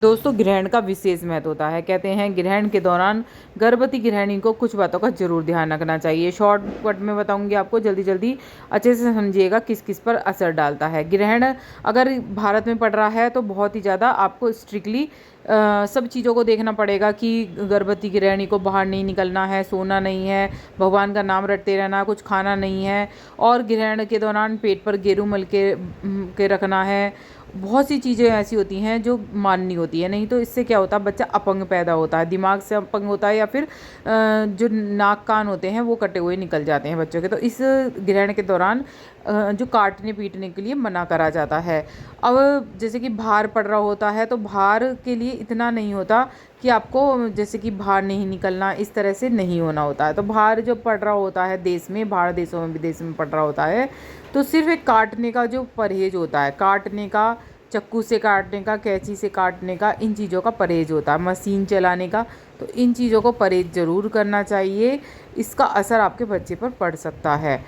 दोस्तों, ग्रहण का विशेष महत्व होता है। कहते हैं ग्रहण के दौरान गर्भवती गृहिणी को कुछ बातों का जरूर ध्यान रखना चाहिए। शॉर्टकट में बताऊंगी आपको, जल्दी जल्दी अच्छे से समझिएगा किस किस पर असर डालता है। ग्रहण अगर भारत में पड़ रहा है तो बहुत ही ज़्यादा आपको स्ट्रिक्टली सब चीज़ों को देखना पड़ेगा कि गर्भवती गृहिणी को बाहर नहीं निकलना है, सोना नहीं है, भगवान का नाम रटते रहना, कुछ खाना नहीं है, और ग्रहण के दौरान पेट पर गेरू मल के रखना है। बहुत सी चीज़ें ऐसी होती हैं जो माननी होती है, नहीं तो इससे क्या होता है, बच्चा अपंग पैदा होता है, दिमाग से अपंग होता है, या फिर जो नाक कान होते हैं वो कटे हुए निकल जाते हैं बच्चों के। तो इस ग्रहण के दौरान जो काटने पीटने के लिए मना करा जाता है। अब जैसे कि बाहर पड़ रहा होता है तो बाहर के लिए इतना नहीं होता कि आपको जैसे कि बाहर नहीं निकलना, इस तरह से नहीं होना होता है। तो बाहर जो पड़ रहा होता है देश में, बाहर देशों में विदेश में पड़ रहा होता है, तो सिर्फ एक काटने का जो परहेज होता है, काटने का, चाकू से काटने का, कैंची से काटने का, इन चीज़ों का परहेज होता है, मशीन चलाने का। तो इन चीज़ों को परहेज ज़रूर करना चाहिए, इसका असर आपके बच्चे पर पड़ सकता है।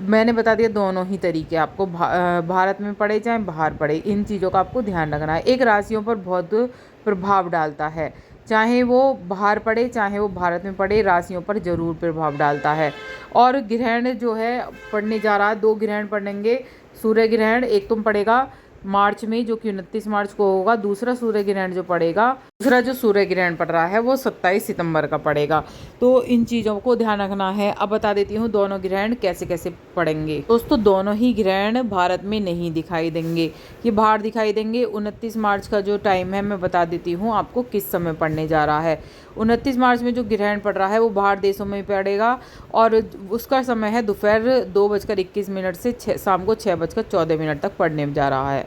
मैंने बता दिया दोनों ही तरीके आपको, भारत में पड़े चाहे बाहर पड़े, इन चीज़ों का आपको ध्यान रखना है। एक राशियों पर बहुत प्रभाव डालता है, चाहे वो बाहर पड़े चाहे वो भारत में पड़े, राशियों पर ज़रूर प्रभाव डालता है। और ग्रहण जो है पड़ने जा रहा है, 2 ग्रहण पड़ेंगे। सूर्य ग्रहण एक तो पड़ेगा मार्च में, जो कि 29 मार्च को होगा। दूसरा सूर्य ग्रहण जो पड़ेगा, दूसरा जो सूर्य ग्रहण पड़ रहा है वो 27 सितंबर का पड़ेगा। तो इन चीज़ों को ध्यान रखना है। अब बता देती हूँ दोनों ग्रहण कैसे कैसे पड़ेंगे। दोस्तों, दोनों ही ग्रहण भारत में नहीं दिखाई देंगे, ये बाहर दिखाई देंगे। 29 मार्च का जो टाइम है मैं बता देती हूँ आपको किस समय पड़ने जा रहा है। 29 मार्च में जो ग्रहण पड़ रहा है वो बाहर देशों में पड़ेगा, और उसका समय है दोपहर 2:21 से शाम को 6:14 तक पड़ने जा रहा है।